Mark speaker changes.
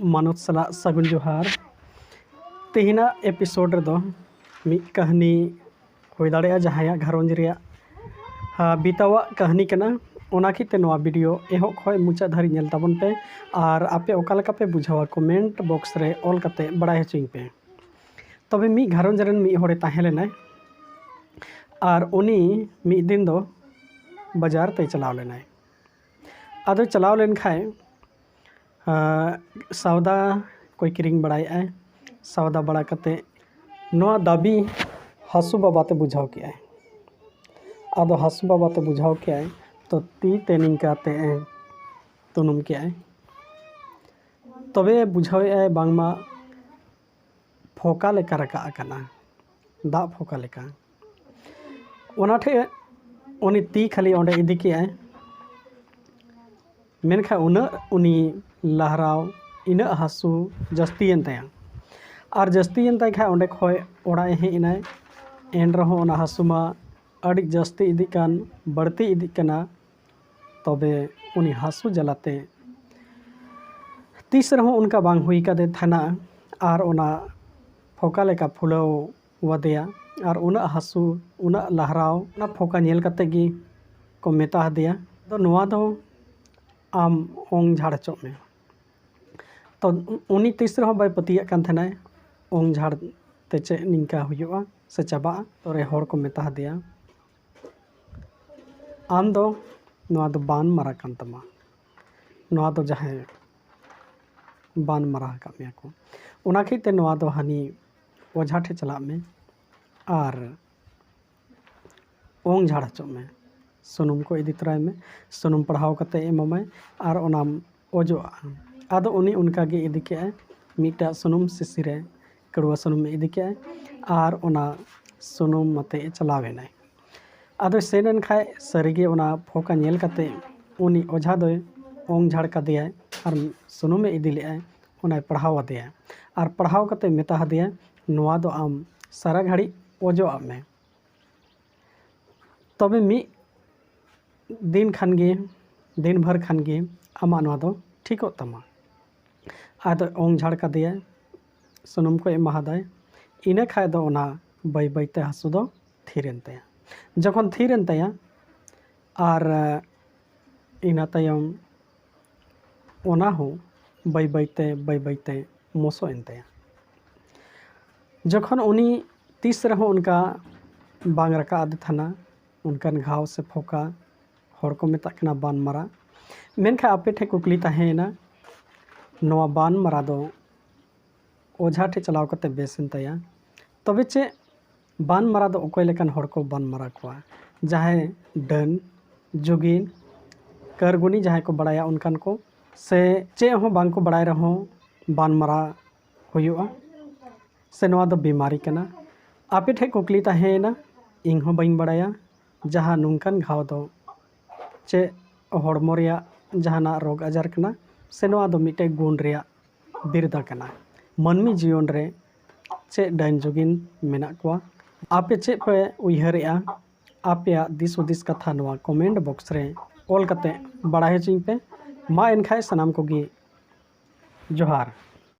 Speaker 1: मानव सला सगुन जोहार तेहना एपिसोड रेदो मी कहानी होय दाड़ेया जहाया घरोंज रेया बितावा कहानी कना ओना खिते नोआ वीडियो एहो खय मुचा धारी नेल ताबन पे और आपे ओकालका पे बुझावा कमेंट बॉक्स रे ऑल कते बड़ाय हचिंग पे। तबे मी घरोंज रेन मी होड़े ताहे लेनाय और उनी मी दिन दो बाजार ते चलाव लेनाय आदो चलाव लेन खाय सौदा कोई किरिंग बड़ाय सौदा बड़ा कते नोआ दाबी हासु बाबा ते बुझाव के आदो हासु बाबा ते बुझाव के तो ती ते निंकाते तुनुम के तबे बुझाव बांगमा फोका लेका रका अकना दा फोका लेका ओनाठे उनी ती खाली ओंडे इदी के मेनखा उनी लहराव इन हासु जस्तीन तया और जस्तीन तय खा ओंडे खय ओड़ा हेनाय एन रहो ओना हासुमा अड़ी जस्ती इदी कान बढ़ती इदी कना तबे उनी हासु जलाते तीस रहो उनका बांग हुई कदे थाना और ओना फोका लेका फुलाव वदेया और उना हासु उना लहराव उना फोका नेल कते गी को मेता दिया तो नोआ दो आम ओंग झाड़ चो में तो उनी तीस रहो बाय पतिया कान थानाय ओंग झाड़ ते चे निंका हुयुआ से चाबा तो रे होड़ को मेता दिया आम दो नोआ दो बान मारा कान तमा नोआ दो जहां बान मारा का में को उना खिते नोआ दो हानी ओझा ठे चला में और ओंग झाड़ चो में सुनुम को इदी तराय में सुनुम पढ़ाव कते एममे और ओना ओजो आदो उनी उनका गे इदी के मीटा सुनुम सिसिरे कड़वा सुनुम में इदी के और ओना सुनुम मते चलावेनाय आदो सेनन खाय सरिगे ओना फोका नेल कते उनी ओझा दो ओंग झाड़ का दिया और सुनुम में इदी ले ओना पढ़ाव दिया और पढ़ाव कते मेता दिया नोआ दो आम सारा घड़ी ओजो आ में तबे मी दिन खानगे दिन भर खानगे आमा नोआ दो ठीको तमा आदो ओंग झाड़ का दिया सुनुम को एमादाय इना खाय दो ओना बै बैते हासु दो थीरेन तया जखन थीरेन तया और इना तयम ओना हो बै बैते मोसो एन तया जखन उनी तीस रहो उनका बांग रका आदि थाना उनकन घाव से फोका होड़ को मेता बान मारा मेनखा आपे ठे कुकली ताहेना नोआ बान मारा दो ओझा ठे चलाव कते बेसन तया तबे चे बान मारा दो ओकोय लेकन होड़ को बान मारा कोआ जहां डन जुगिन करगुनी जहां को बड़ाया उनकन को से चे हो बांग को बड़ाय रहो बान मारा हुयुआ से नोआ दो बीमारी कना आपे ठे कुकली ताहेना इंग हो बाइन बड़ाया जहां नुंकन घाव दो चे होड़मो रेया जहाना रोग आजार कना से नोआ दो मिटे गुण रेया बिरदा कना मनमी जीवन रे चे डाइन जुगिन मेना कोआ आपे चे पे उयहरेया आपे दिस उदिस कथा नोआ कमेंट बॉक्स रे ऑल कते बड़ा हेचिंग पे मा एनखाय सनाम को गी जोहार।